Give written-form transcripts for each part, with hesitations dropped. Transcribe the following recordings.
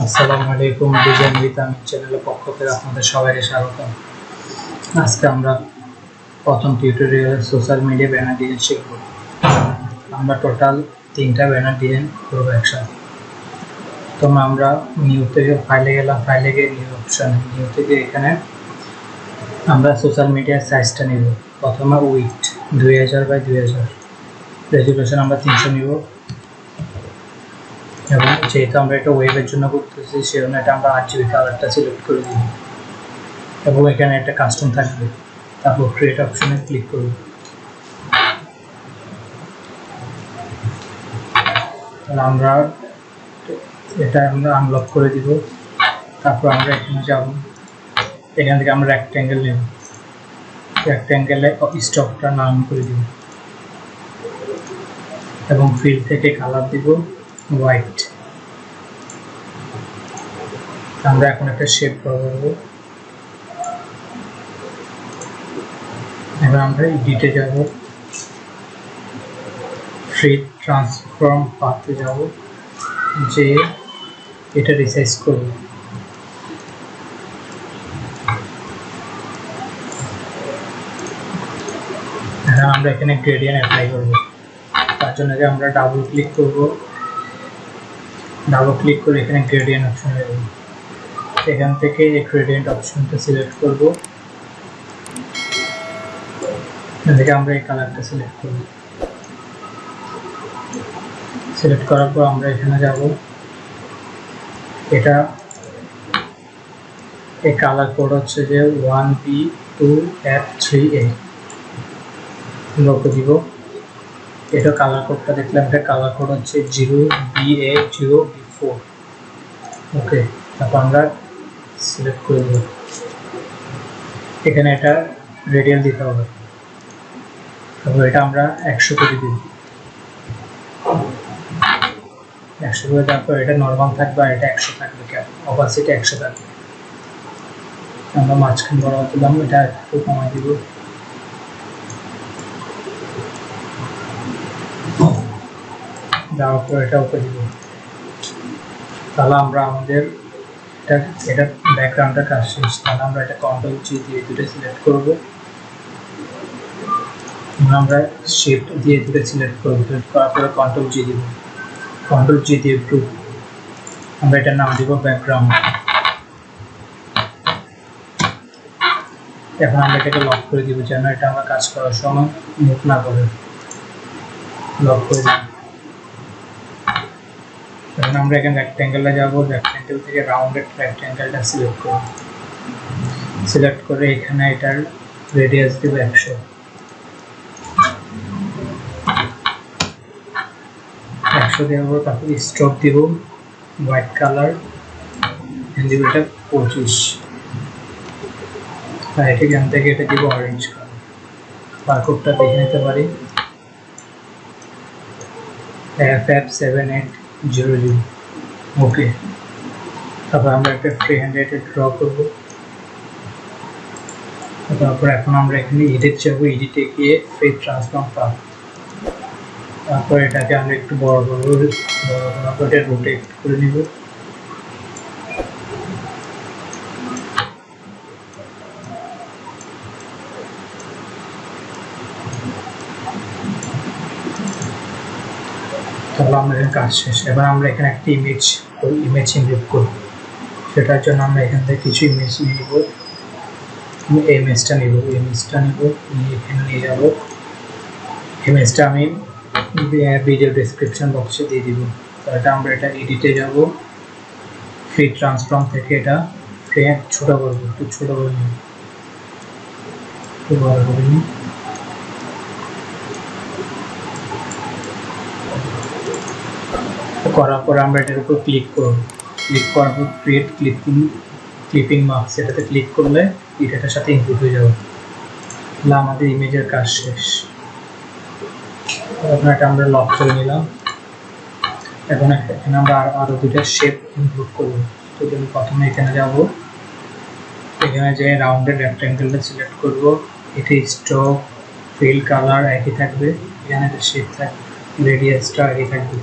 আসসালামু আলাইকুম, design with আমির চ্যানেলের পক্ষ থেকে আপনাদের সবাইকে স্বাগতম। আজকে আমরা প্রথম টিউটোরিয়ালে সোশ্যাল মিডিয়া ব্যানার ডিজাইন শিখব। আমরা টোটাল 3টা ব্যানার ডিজাইন করব একসাথে। তো আমরা নিউ থেকে ফাইলে গেলাম, ফাইলে গিয়ে নিউ অপশানে, নিউ থেকে এখানে আমরা সোশ্যাল মিডিয়ার সাইজটা নেব। প্রথমে উইথ 2000 বাই 2000, রেজুলেশন আমরা 300 নিব। এবং যেহেতু আমরা এটা ওয়েবের জন্য করতেছি সেজন্য এটা আমরা RGB কালারটা সিলেক্ট করে দিই এবং এখানে একটা কাস্টম থাকবে। তারপর ক্রিয়েট অপশনে ক্লিক করব। আমরা এটা আনলক করে দিব। তারপর আমরা এখানে যাব, এখান থেকে আমরা রেক্ট্যাঙ্গেল নেব, রেক্ট্যাঙ্গেলে স্টকটা নাম করে দিব এবং ফিল থেকে কালার দিব হোয়াইট। আমরা এখন একটা শেপ করব। এবার আমরা এডিটে যাব, ফ্রি ট্রান্সফর্ম পাথে যাব, যে এটা রিসাইজ করব। এখন আমরা এখানে গ্রেডিয়েন্ট অ্যাপ্লাই করব। তার জন্য যে আমরা ডাবল ক্লিক করব, ডাবল ক্লিক করে এখানে গ্রেডিয়েন্ট অপশনে যাব। এখান থেকে এই গ্রেডিয়েন্ট অপশনটা সিলেক্ট করব। এখান থেকে আমরা এই কালারটা সিলেক্ট করব। সিলেক্ট করার পর আমরা এখানে যাব, এটা এই কালার কোড হচ্ছে যে 1B2F3A লোগো দিব। এটা কালার কোডটা দেখলাম, এটা কালার কোড হচ্ছে 0BA0B4। ওকে, তারপর আমরা সিলেক্ট করে দেব। এখানে এটা রেডিয়াল দিতে হবে, তারপর এটা আমরা 100 করে দিব। 100 করে দেওয়ার পর এটা নর্মাল থাকবে আর এটা 100 থাকবে, কেন অপাসিটি 100 থাকবে। আমরা মাঝখান বরাবর দিলাম, এটা একটু কমাই দিব। দেওয়ার পর এটা ওকে দিব। তাহলে আমরা আমাদের এটা ব্যাকগ্রাউন্ডের কাজ শেষ। তাহলে আমরা এটা Ctrl+G দিয়ে দুটো সিলেক্ট করব। আমরা শিফট দিয়ে দুটো সিলেক্ট করব, সিলেক্ট করার পরে Ctrl+G দিব। Ctrl+G দিয়ে গ্রুপ, আমরা এটার নাম দিব ব্যাকগ্রাউন্ড। এখন আমরা এটাকে লক করে দিব যেন এটা আমরা কাজ করার সময় মুভ না করে। লক করে দিব। এখন আমরা এখানে রেক্ট্যাঙ্গেলে যাব, রেক্ট্যাঙ্গেল থেকে রাউন্ডেড রেক্ট্যাঙ্গেলটা সিলেক্ট করব। সিলেক্ট করে এখানে এটার রেডিয়াস দিব 100। 100 দেব, তারপর স্ট্রোক দিব হোয়াইট কালার, দিব এটা 25। আর এখান থেকে এটা দিব অরেঞ্জ কালার। বারকোডটা দেখে নিতে পারি, FF7800। ওকে, তারপর আমরা একটা ফ্রি হ্যান্ড এটা ড্র করব। তারপর এখন আমরা এখানে এডিট যাব, এডিটে গিয়ে ফ্রি ট্রান্সফর্ম পাব। তারপর এটাকে আমরা একটু বড় করে রোটেট করে নিব। তাহলে আমরা এখানে কাজ শেষ। এবার আমরা এখানে একটা ইমেজ ইমপ্লিট করব। সেটার জন্য আমরা এখান থেকে কিছু ইমেজ নিব। এই ইমেজটা নিব, নিয়ে এখানে নিয়ে যাব। ইমেজটা আমি ভিডিও ডেসক্রিপশন বক্সে দিয়ে দিব। তো এটা আমরা এটা এডিটে যাব, ফ্রি ট্রান্সফর্ম থেকে এটা ছোট করব, একটু ছোট করে নিব, একটু বড় করে নিই। করার পর আমরা এটার উপর ক্লিক করব। ক্লিক করার পর ক্রিয়েট ক্লিপিং মার্কস, এটাতে ক্লিক করলে এটার সাথে ইনপুট হয়ে যাবে। তাহলে আমাদের ইমেজের কাজ শেষ। এখন এটা আমরা লক করে নিলাম। এখন এখানে আমরা আরো দুটো শেপ ইনক্লুড করব। তো প্রথমে এখানে যাব, এখানে যে রাউন্ডেড রেক্ট্যাঙ্গেলটা সিলেক্ট করব। এটা স্ট্রোক, ফিল, কালার একই থাকবে। এখানে একটা শেপ থাকবে, রেডিয়াসটা একই থাকবে।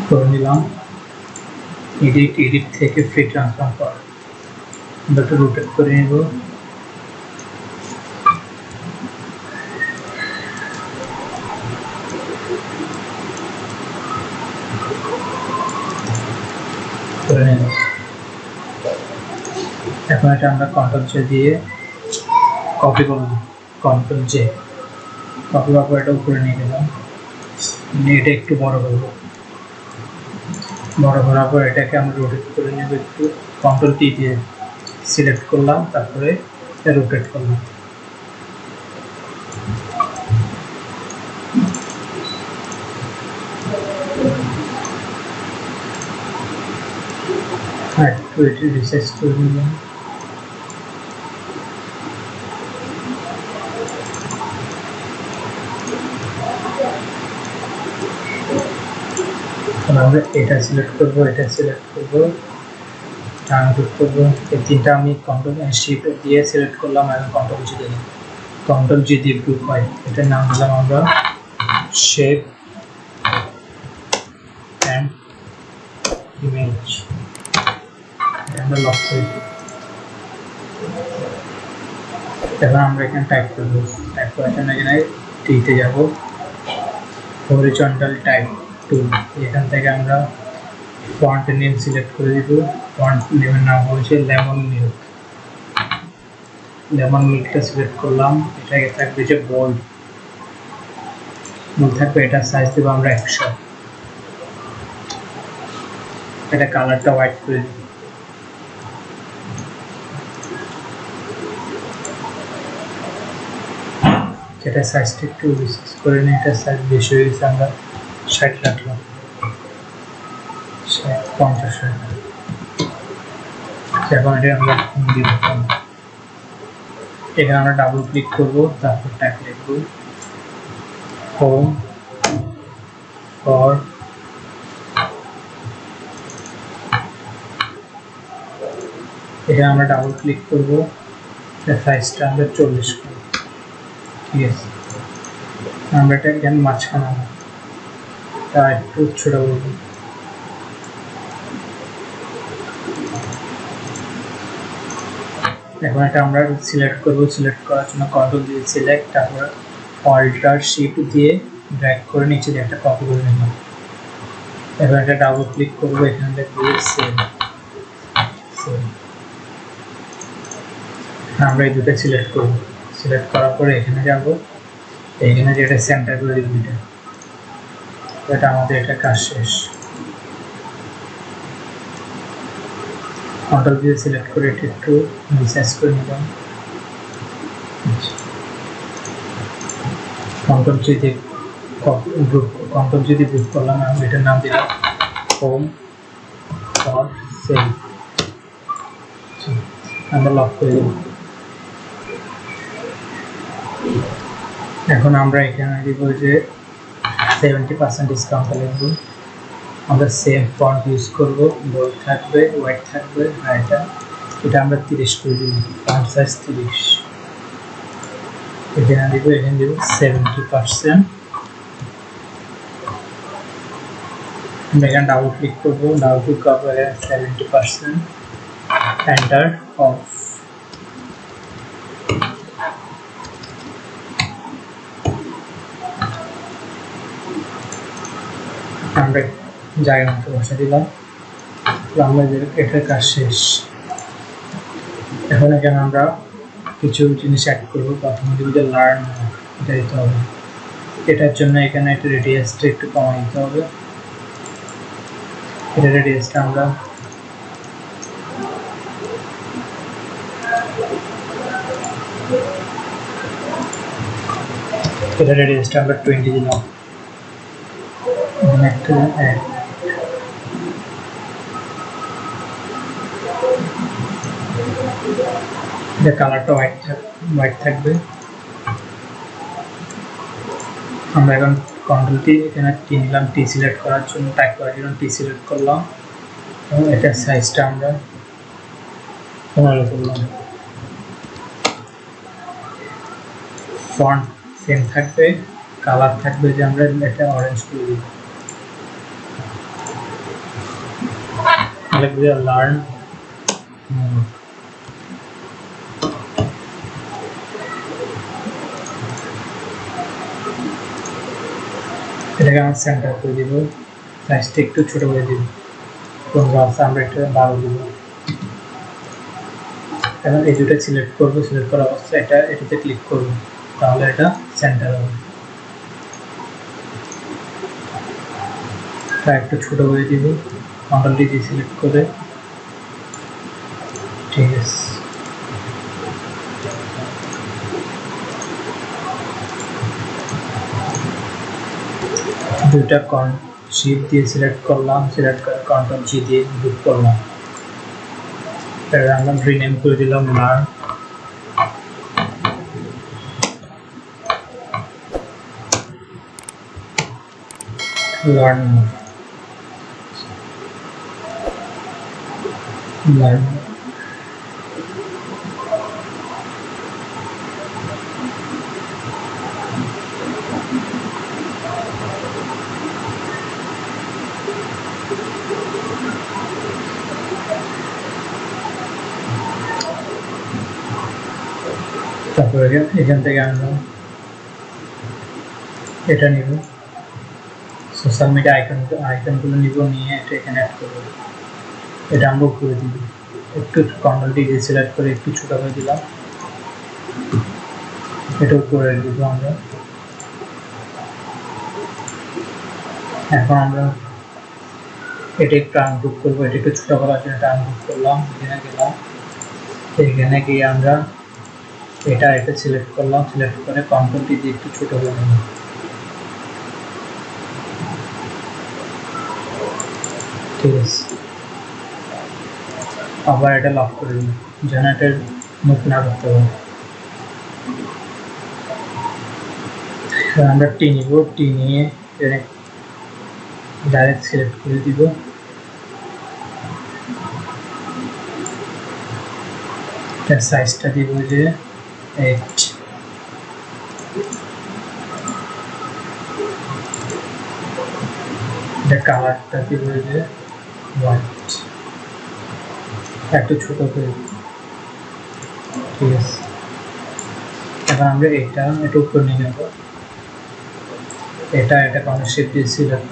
করে নিলাম। এডিট থেকে ফ্রি ট্রান্সফর্ম কর, আমরা একটু রোটেট করে নিব। করে নিব। এখন এটা আমরা কন্ট্রোল জে দিয়ে কপি করব, কন্ট্রোল জে কপি করার পর এটা উপরে নিয়ে গেলাম, এটা একটু বড় করব, বড় করার পর এটাকে আমরা রোটেট করে নেব একটু, কন্ট্রোল টি দিয়ে সিলেক্ট করলাম, তারপরে রোটেট করলাম। একটু এটি রিসাইজ করে নিলাম। আমরা এটা সিলেক্ট করব, এটা সিলেক্ট করব, ট্রান্সফার করব। এই তিনটা আমি কন্ট্রোল শিফট দিয়ে সিলেক্ট করলাম, এখন কন্ট্রোল জি দিলাম। কন্ট্রোল জি দিয়ে গ্রুপ হয়, এটার নাম দিলাম আমরা শেপ অ্যান্ড ইমেজ। আমরা লক করে দিই। এখন আমরা এখানে টাইপ করব, টাইপ করার জন্য এখানে টিতে যাব, হরিজন্টাল টাইপ টুল, এখান থেকে আমরা ফন্ট নেম সিলেক্ট করে দিব। ফন্ট নেমের নাম হচ্ছে লেমন মিল্ক, লেমন মিল্কটা সিলেক্ট করলাম। এটাকে থাকবে যে বোল্ড থাকবে, এটা সাইজ দেবো আমরা 100। এটা কালারটা হোয়াইট করে দিব। এটা সাইজটা একটু বিশেষ করে নিই, এটা সাইজ বেশি হয়ে গেছে, আমরা 60 রাখলাম, 50 রাখলাম। এখন এটা আমরা দিব, এখানে আমরা ডাবল ক্লিক করব, তারপর ট্যাগ লিখব হোম ফর এখানে আমরা ডাবল ক্লিক করব, সাইজটা আমরা 40 করব, ঠিক আছে। আমরা এটা এখানে মাঝখানে তা একটু ছোট করব। এখন এটা আমরা সিলেক্ট করব, সিলেক্ট করার জন্য কন্ট্রোল দিয়ে সিলেক্ট, তারপর অল্টার শিফট দিয়ে ড্র্যাগ করে নিচে দিয়ে একটা কপি করে নিলাম। এবার এটা ডাবল ক্লিক করব, এখানে লিখব সেভ। আমরা এই দুটো সিলেক্ট করব, সিলেক্ট করার পরে এখানে যাব, এইখানে যেটা সেন্টার করে দিব, এটা আমাদের এটা কাজ শেষ। কন্ট্রোল দিয়ে সিলেক্ট করে এটা একটু রিসাইজ করে নিলাম। কন্ট্রোল জি দিয়ে গ্রুপ, কন্ট্রোল জি দিয়ে গ্রুপ করলাম, আমি এটার নাম দিলাম হোম ফর সেল। আমরা লক করে দেব। এখন আমরা এখানে দিব যে 70% ডিসকাউন্ট লিখব। আমরা সেম ফন্ট ইউজ করব, বোল্ড থাকবে, হোয়াইট থাকবে, আর এটা আমরা 30 করে দিব, ফন্ট সাইজ 30। এখানে দিব 70%। আমরা এখানে ডাবল ক্লিক করব, ডাবল ক্লিক করার পরে 70%, এন্টার অফ। আমরা জায়গা মতো বসে দিলাম, আমরা এটার কাজ শেষ। এখন এখানে আমরা কিছু জিনিস অ্যাড করবো। প্রথমে দিব যে লার্ন, এটা দিতে হবে। এটার জন্য এখানে একটা রেডিয়াসটা একটু কমাই দিতে হবে। এটা রেডিয়াসটা আমরা এটা রেডিয়াসটা আমরা 20 দিলাম। একটা কালারটা হোয়াইট থাকবে। আমরা এখন কন্ট্রোল টি এখানে টি নিলাম, টি সিলেক্ট করার জন্য, টাইপ করার জন্য টি সিলেক্ট করলাম, এবং এটার সাইজটা আমরা 15 করলাম। ফন্ট সেম থাকবে, কালার থাকবে যে আমরা এটা অরেঞ্জ করে দিব। লিখব লার্ন মোড। এটাকে আমরা সেন্টার করে দিব, সাইজটা একটু ছোট করে দিব, 15 আছে আমরা একটু 12 দিব। এখন এই দুটো সিলেক্ট করব, সিলেক্ট করা অবস্থায় এটাতে ক্লিক করব, তাহলে এটা সেন্টার হবে। তা একটু ছোট করে দিব, কন্ট্রোল ডি সিলেক্ট করে, ঠিক আছে। দুইটা শিফট দিয়ে সিলেক্ট করলাম, সিলেক্ট করে কন্ট্রোল জি দিয়ে গ্রুপ করলাম। এটা আমরা রিনেম করে দিলাম লার্ন। লার্ন লার্ন তারপরে এখান থেকে আমরা এটা নিব, সোশ্যাল মিডিয়া আইকনগুলো নিব, নিয়ে এটা এখানে অ্যাড করব। এটা আমরা উপরে দিব, একটু কন্ট্রোল ডি সিলেক্ট করে একটু ছোট করে দিলাম, এটা উপরে দিব আমরা। এখন আমরা এটা একটু আনগ্রুপ করবো, এটা একটু ছোট করার জন্য এটা আনগ্রুপ করলাম, এখানে গেলাম, এখানে গিয়ে আমরা এটা সিলেক্ট করলাম, সিলেক্ট করে কন্ট্রোল ডি দিয়ে একটু ছোট করে নিলাম। ঠিক আছে, আবার এটা লক করে দিন যেন এটা মুভ না করতে পারে। আমরা টি নিব, টি নিয়ে ডাইরেক্ট সিলেক্ট করে দিব, এটার সাইজটা দিব যে 8, এটা কালারটা দিব যে হোয়াইট, একটু ছোট করে, ঠিক আছে। এবার আমরা এটা উপরে নিয়ে নেব, এটা কোনো শিফট দিয়ে সিলেক্ট,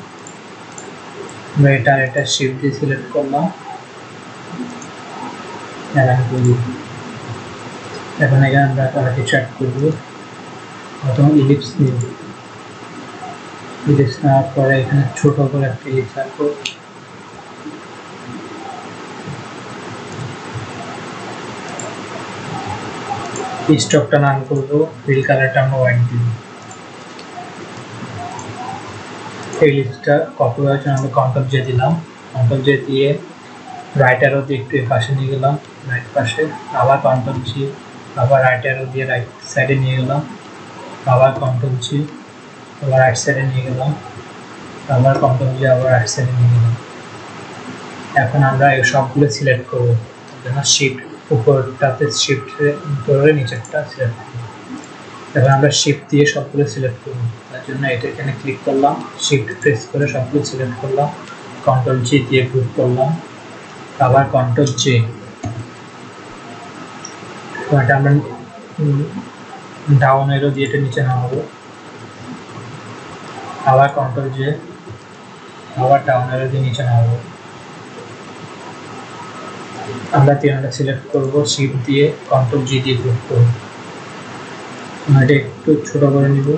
আমরা এটা শিফট দিয়ে সিলেক্ট করলাম, এখন এখানে আমরা কিছু অ্যাড করব, প্রথম ইলিপস নিব, ইলিপস নেওয়ার পরে এখানে ছোট করে একটা ইলিপস আঁকবো, স্টকটা নাম করবো, ফিল কালারটা আমরা হোয়াইট দিব। এই লিস্টটা কপি করার জন্য আমরা কন্ট্রোল জে দিলাম, কন্ট্রোল জে দিয়ে রাইট অ্যারো দিয়ে একটু এই পাশে নিয়ে গেলাম, রাইট পাশে, আবার কন্ট্রোল জি, আবার রাইট অ্যারো দিয়ে রাইট সাইডে নিয়ে গেলাম, আবার কন্ট্রোল জি, আবার রাইট সাইডে নিয়ে গেলাম, আবার কন্ট্রোল জি, আবার রাইট সাইডে নিয়ে গেলাম। এখন আমরা এই সবগুলো সিলেক্ট করবো, যেন শিফট উপরটাতে শিফট ধরে নিচেরটা সিলেক্ট করবো। এখন আমরা শিফট দিয়ে সবগুলো সিলেক্ট করব, তার জন্য এটা এখানে ক্লিক করলাম, শিফট প্রেস করে সবগুলো সিলেক্ট করলাম, কন্ট্রোল জি দিয়ে গ্রুপ করলাম, আবার কন্ট্রোল জে, এটা আমরা ডাউন এরো দিয়ে এটা নিচে নামাবো, আবার কন্ট্রোল জে, আবার ডাউন এরো দিয়ে নিচে নামাবো। আমরা তিনটা সিলেক্ট করব, শিফট দিয়ে কন্ট্রোল জি দিয়ে গ্রুপ করব, এটা একটু ছোট করে নিব,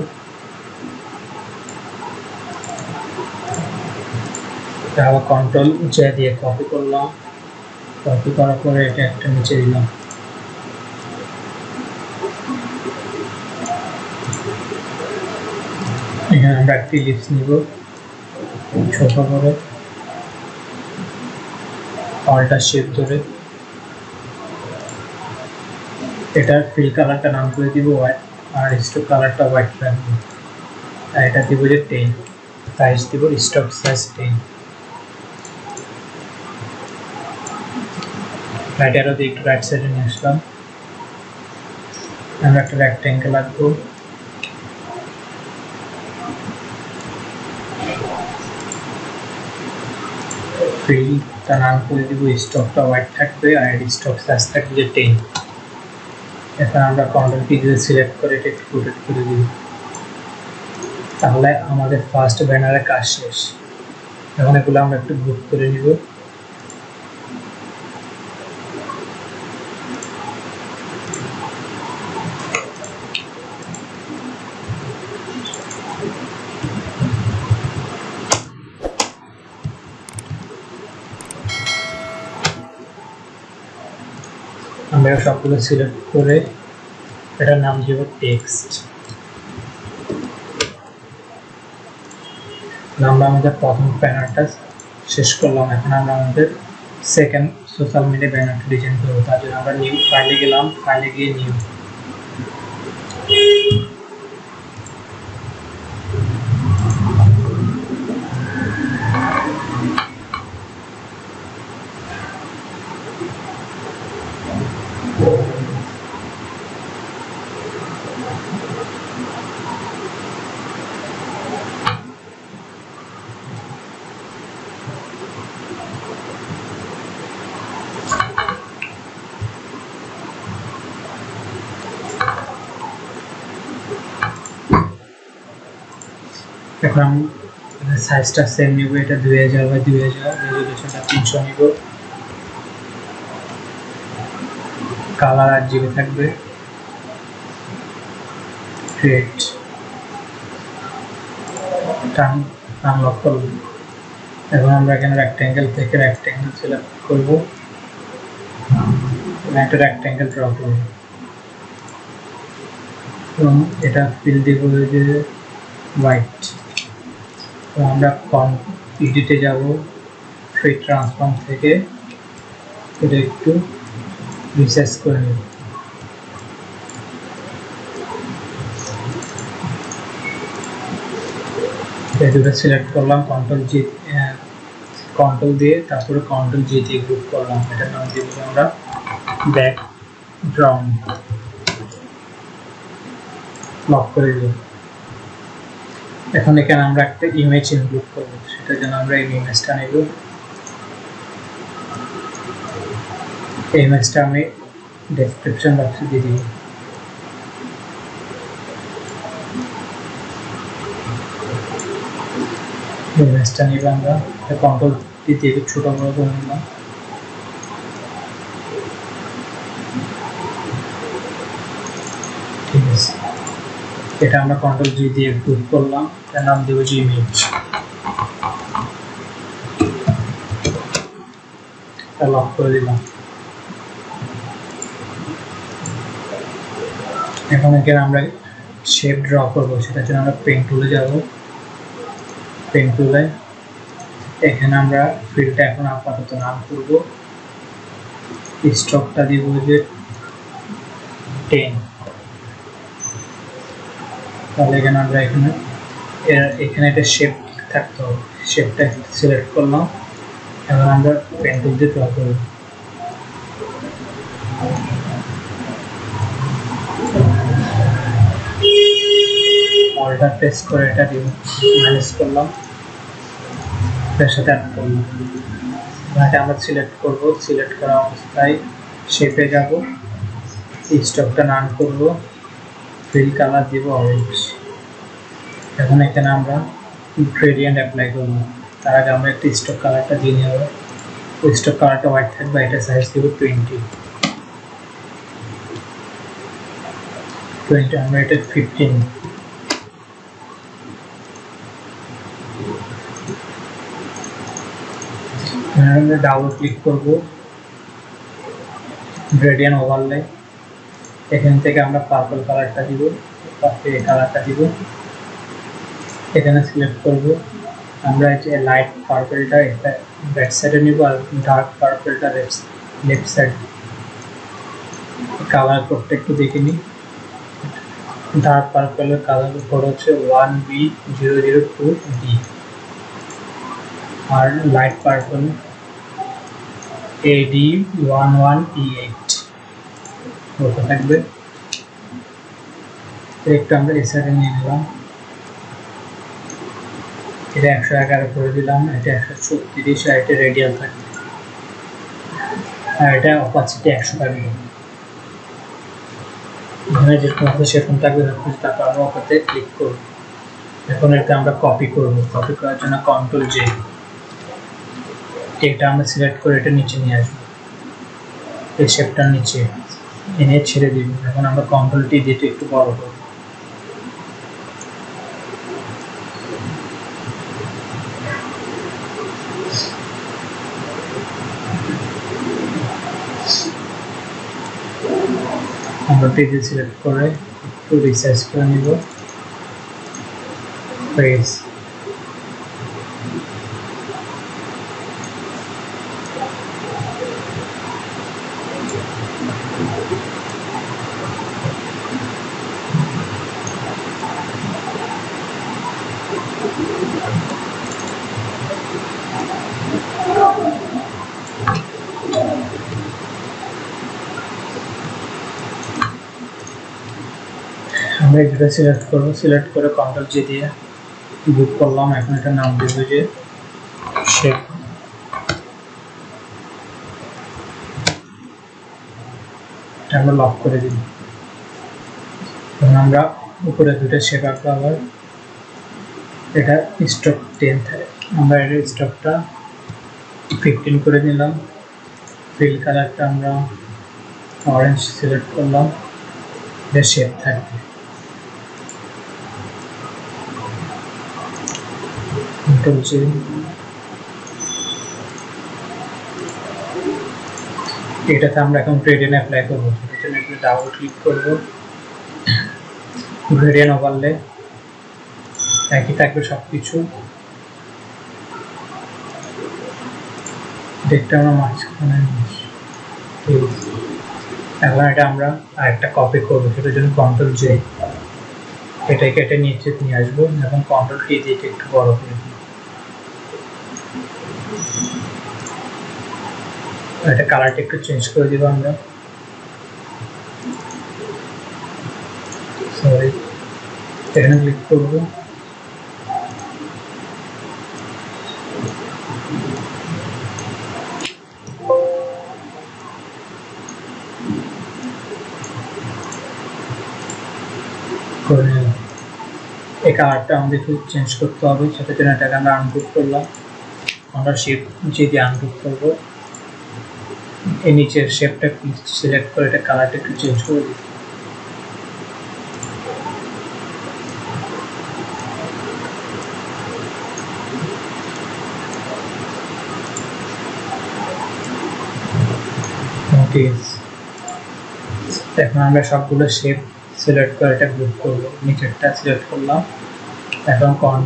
আবার কন্ট্রোল জে দিয়ে কপি করলাম, কপি করার পরে এটা একটা নিচে দিলাম। এখানে আমরা একটি ইলিপস নিব, ছোট করে অল্টার শেপ ধরে, এটার ফিল কালারটা নাম করে দিব হোয়াইট, আর স্টক কালারটা হোয়াইট রাখবো, আর এটা দিব যে 10, সাইজ দিব স্টক সাইজ 10, রাইট অ্যারো দিয়ে একটু রাইট সাইডে নিয়ে আসলাম, আমরা একটা রেক্ট্যাঙ্গেল আঁকবো, ফিল্ডটা নাম করে দিব স্টকটা হোয়াইট থাকবে আর স্টক সাইজ থাকবে যে 10। এখন আমরা কন্ট্রোল কি দিয়ে সিলেক্ট করে এটা একটু রোটেট করে দিব, তাহলে আমাদের ফার্স্ট ব্যানারের কাজ শেষ। এখন এগুলো আমরা একটু গ্রুপ করে নিব। আমরা সবগুলো সিলেক্ট করে এটার নাম দিব টেক্সট। আমরা আমাদের প্রথম ব্যানারটা শেষ করলাম। এখন আমরা আমাদের সেকেন্ড সোশ্যাল মিডিয়া ব্যানারটা ডিজাইন করবো। তার জন্য আমরা নিউ ফাইলে গেলাম, ফাইলে গিয়ে নিউ, এখন আমি সাইজটা সেম নিব, এটা 2000 বাই 2000, রেজুলেশনটা 300 নিব, কালার RGB থাকবে, ক্রিয়েট টার্ন আনলক করব। এখন আমরা এখানে রেক্টেঙ্গেল থেকে রেক্টেঙ্গেল সিলেক্ট করব, একটা রেক্টেঙ্গেল ড্র করব এবং এটা ফিল দিব যে হোয়াইট। তো আমরা এডিটে যাব, ফ্রি ট্রান্সফর্ম থেকে এটা একটু রিসাইজ করে নেব। এই দুটো সিলেক্ট করলাম, কন্ট্রোল দিয়ে তারপরে কন্ট্রোল জি দিয়ে গ্রুপ করলাম। এটার নাম দিব আমরা ব্যাকগ্রাউন্ড, লক করে দিব। এখন এখানে আমরা একটা ইমেজ ইনক্লুড করব, সেটার জন্য আমরা এই ইমেজটা নেব। এই ইমেজটা আমি ডেসক্রিপশন বক্সে দিয়ে দিব। ইমেজটা নিব, আমরা কন্ট্রোল দিয়ে ছোট বড় করে নিলাম। ঠিক আছে, এটা আমরা কন্ট্রোল জি দিয়ে গ্রুপ করলাম, এর নাম দেব জি ইমেজ, লক করে দিলাম। এখন এখানে আমরা শেপ ড্র করব, সেটার জন্য আমরা পেন টুলে যাব, পেন টুলে এখানে আমরা ফিল্ডটা এখন আপাতত নাম করব, স্ট্রোকটা দিব যে 10। তাহলে এখানে আমরা এখানে একটা শেপ থাকতে হবে, শেপটা সিলেক্ট করলাম। এখন আমরা পেন টুল দিয়ে ড্র করব। অল্টার প্রেস করে এটা মাইনাস করলাম, এর সাথে অ্যাড করলাম। এটা আমরা সিলেক্ট করব, সিলেক্ট করা অবস্থায় শেপে যাব, স্টকটা নাম করব, ফিল কালার দিব অরেঞ্জ। এখন এখানে আমরা গ্রেডিয়েন্ট অ্যাপ্লাই করব। তার আগে আমরা একটা স্টক কালারটা দিয়ে নেব, ওই স্টক কালারটা হোয়াইট থাকবে, এটা সাইজ দিব 20, আমরা এটা 15। আমরা ডাবল ক্লিক করব, গ্রেডিয়েন্ট ওভারলে, এখান থেকে আমরা পার্পল কালারটা দিব, এই কালারটা দিব, এখানে সিলেক্ট করব। আমরা এই যে লাইট পার্পলটা এটা ব্যাক সাইডে নিব আর ডার্ক পার্পলটা লেফট সাইড। কালার কোডটা একটু দেখে নিই। ডার্ক পার্পলের কালার কোড হচ্ছে 1B002D আর লাইট পার্পল AD11E8 ওটা থাকবে। একটু আমরা এই সাইডে নিয়ে নিলাম। এটা 111 করে দিলাম, এটা 136 আর এটা রেডিয়াল থাকবে, আর এটা অপাসিটি 100 থাকবে। এখানে যেরকম আছে সেরকম থাকবে, তারপর আমরা ওটাতে ক্লিক করব। এখন এটা আমরা কপি করব। কপি করার জন্য কন্ট্রোল জে, এটা আমরা সিলেক্ট করে এটা নিচে নিয়ে আসবো, এই শেপটার নিচে এনে ছেড়ে দিব। এখন আমরা কন্ট্রোল টি দিয়ে একটু বড় করব। আমরা পেজে সিলেক্ট করে একটু রিসাইজ করে নিব পেজ। আমরা এটা সিলেক্ট করব, সিলেক্ট করে কন্ট্রোল জি দিয়ে গ্রুপ করলাম। এখন এটা নাম দেব যে শেপ। আমরা লক করে দিই। এখন আমরা উপরে দুটো শেপ আঁকবো। আবার এটা স্টক 10 থাকে, আমরা এর স্টকটা 15 করে নিলাম। ফিল কালারটা আমরা অরেঞ্জ সিলেক্ট করলাম, এটা শেপ থাকবে। এটাতে আমরা এখন গ্রেডিয়েন্ট অ্যাপ্লাই করবো। এটার জন্য একটু ডাবল ক্লিক করবো, গ্রেডিয়েন্ট ওভারলে একই থাকবে সবকিছু। দেখতে আমরা মাঝখানে এখন এটা আমরা আরেকটা কপি করবো, সেটার জন্য কন্ট্রোল জে, এটাই কেটে নিচে নিয়ে আসবো। এখন কন্ট্রোল টি দিয়ে একটু বড় করে দিই। এটা কালারটা একটু চেঞ্জ করে দিব আমরা, সরি, এখানে ক্লিক করব। এই কালারটা আমাদের একটু চেঞ্জ করতে হবে, সেটার জন্য এটাকে আমরা আনগ্রুপ করলাম। আমরা শেপ যদি আনগ্রুপ করবো, এই নিচের শেপটা সিলেক্ট করে এটা কালারটা একটু চেঞ্জ করে দিই। এখন আমরা সবগুলো শেপ সিলেক্ট করে এটা গ্রুপ করব। নিচেরটা সিলেক্ট করলাম, এখন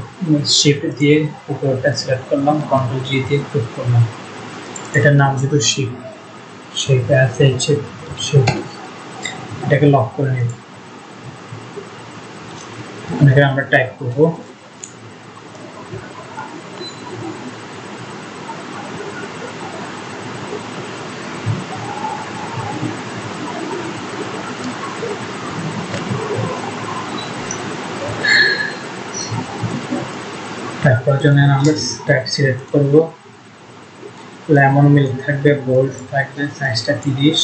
শিফট দিয়ে উপরটা সিলেক্ট করলাম, কন্ট্রোল জি দিয়ে গ্রুপ করলাম। এটার নাম যেহেতু শেপ আছে, এটাকে লক করে নেব। এখানে আমরা টাইপ করব তারপর জন্য আমরা টাইপ সিলেক্ট করব। লেমন মিল্ক থাকবে, বোল্ড থাকবে, সাইজটা 30,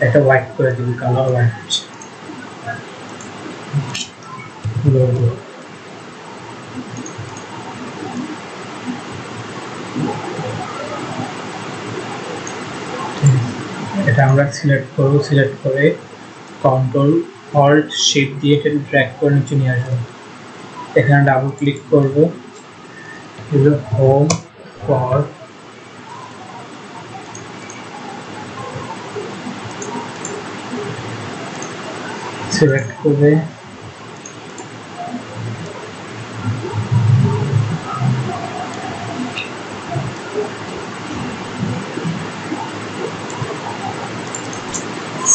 এটা হোয়াইট করে দিব, কালার হোয়াইট। এটা আমরা সিলেক্ট করব, সিলেক্ট করে কন্ট্রোল অল্ট শিফট দিয়ে এটা ড্র্যাগ করে নিচে নিয়ে আসবো। এখানে ডাবল ক্লিক করব, হোম ফর সিলেক্ট করে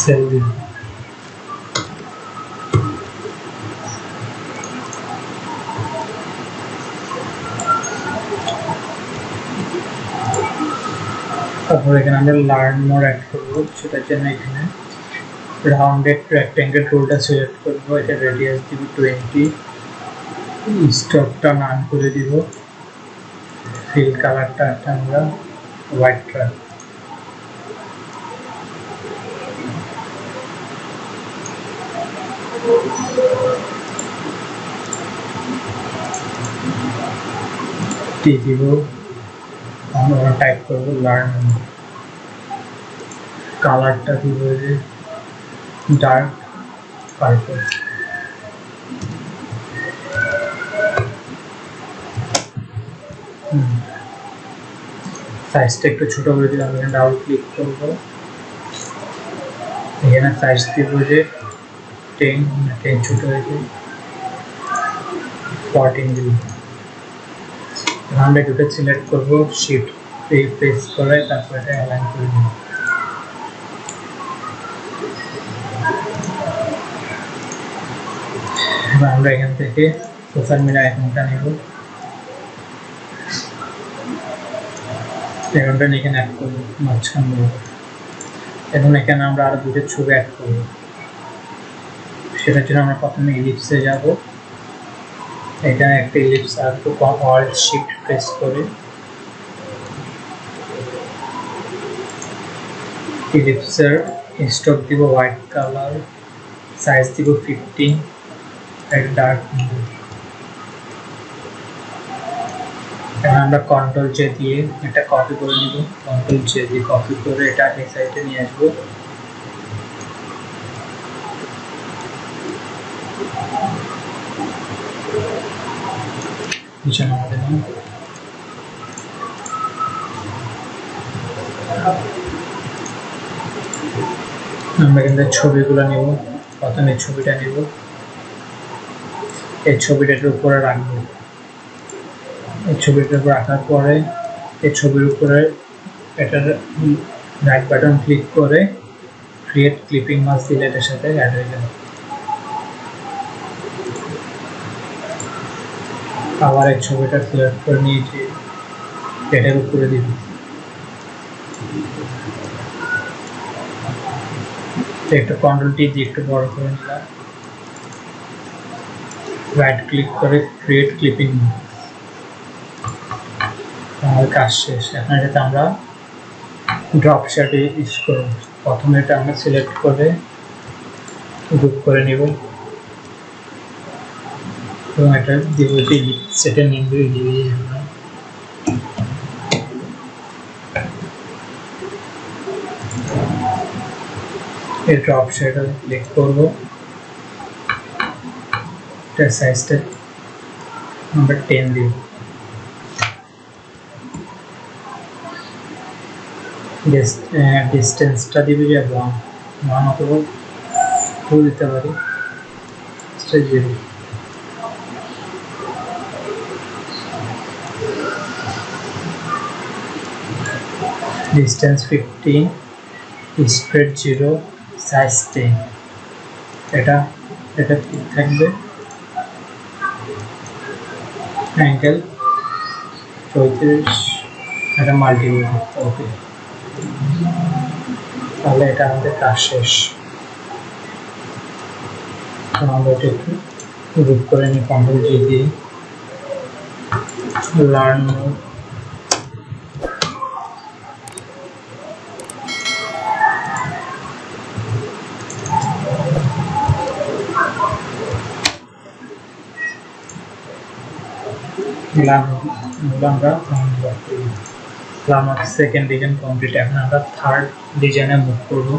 সেল দিন। তারপর এখানে আমরা লার্ন মোর অ্যাড করবো, সেটার জন্য এখানে রাউন্ডেড রেক্ট্যাঙ্গেল টুলটা সিলেক্ট করবো, এটা রেডিয়াস দিব 20, স্টকটা নান করে দিব, ফিল কালারটা আমরা হোয়াইট রাখবো। দিব আমরা টাইপ করবো লার্ন, কালারটা দিব যে ডার্ক পার্পল, সাইজটা একটু ছোট করে দিলাম, এখানে ডাবল ক্লিক করব, এখানে সাইজ দিব যে 10 ছোট হয়েছে 14 দিব। আমরা দুটো সিলেক্ট করব, শিফট প্রেস করে তারপরে অ্যালাইন করে দেব। এবার আমরা এখান থেকে সোশ্যাল মিডিয়া অ্যাকাউন্টটা নেব, অ্যাকাউন্টটা এখানে অ্যাড করব মাঝখান দেব। এখন এখানে আমরা আরো দুটো ছবি অ্যাড করব, সেটার জন্য আমরা প্রথমে ইলিপসে যাব, এখানে একটা ইলিপস আঁকবো, অল্ট শিফট প্রেস করে ইলিপসের স্ট্রোক দিব হোয়াইট কালার, সাইজ দিব 15, একটা ডার্ক ব্লু। এখন আমরা কন্ট্রোল জে দিয়ে এটা কপি করে নিব, কন্ট্রোল জে দিয়ে কপি করে এটা এই সাইডে নিয়ে আসবো। পিছনে আমাদের আমরা কিন্তু ছবিগুলো নিব, প্রথমে ছবিটা নিব, এই ছবিটার উপরে রাখবো, এই ছবিটার উপর রাখার পরে এই ছবির উপরে এটার রাইট বাটন ক্লিক করে ক্রিয়েট ক্লিপিং মাস্ক দিলে এটার সাথে অ্যাড হয়ে যাবে। আবার এই ছবিটা সিলেক্ট করে নিয়েছি, এটার উপরে দিব, একটা কন্ট্রোল টি দিয়ে একটু বড় করে নিলাম, রাইট ক্লিক করে ক্রিয়েট ক্লিপিং, আমাদের কাজ শেষ। এখন এটাতে আমরা ড্রপ শেডে ইউজ করব, প্রথমে এটা আমরা সিলেক্ট করে গ্রুপ করে নেব এবং এটা দিব যে সেটা নেম দিয়ে দিয়ে আমরা এই ড্রপ শেডে ক্লিক করব, এটা সাইজটা আমরা 10 দিব, ডিস্টেন্সটা দিবে যে 1 অথবা 2 দিতে পারি, 0। ডিস্টেন্স 15, স্প্রেড 0, সাইজ 10, এটা ঠিক থাকবে। অ্যাঙ্গেল 34, এটা মাল্টিপল, ওকে, তাহলে এটা আমাদের কাজ শেষ। আমরা এটা একটু গ্রুপ করে নিই, কন্ট্রোল জি দিয়ে লার্ন মোড, আমরা সেকেন্ড ডিজাইন কমপ্লিট। এখন আমরা থার্ড ডিজাইনে মুভ করব।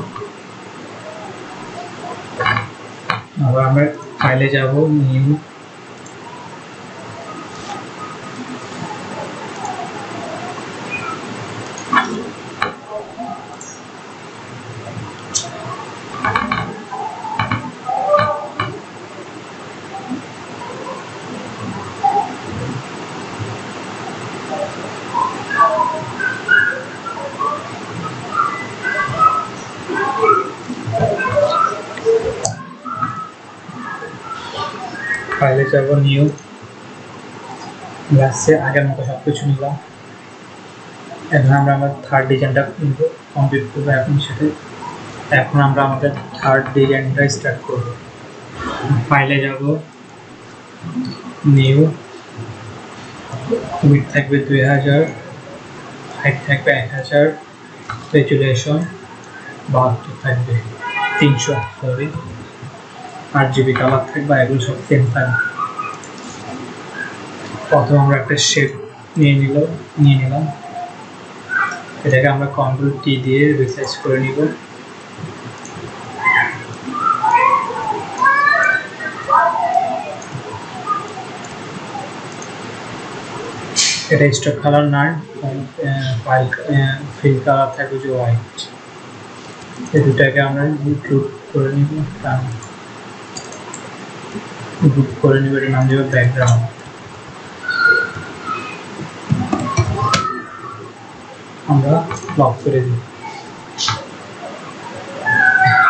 আবার আমরা ফাইলে যাব, নিউ, ফাইলে যাব, নিউ, লাস্টে আগের মতো সব কিছু নিলাম। এখন আমরা আমাদের থার্ড ডিজাইনটা কমপ্লিট করবো। এখন আমরা আমাদের থার্ড ডিজাইনটা স্টার্ট করব। ফাইলে যাব, নিউ, উইড থাকবে 2000, হাইট থাকবে 1000, রেজুলেশন 72 থাকবে 300, সরি 8 GB কালার থাকবে, এগুলো সব সেম থাকবে। প্রথমে আমরা একটা শেপ নিয়ে নিলাম, এটাকে আমরা কন্ট্রোল টি দিয়ে রিসাইজ করে নিব। এটা স্টক কালার না, ফাইল ফিল কালার থাকবে যে হোয়াইট। এই দুটাকে আমরা গ্রুপ করে নিব, এটার নাম দেবো ব্যাকগ্রাউন্ড। আমরা লক করে দিই।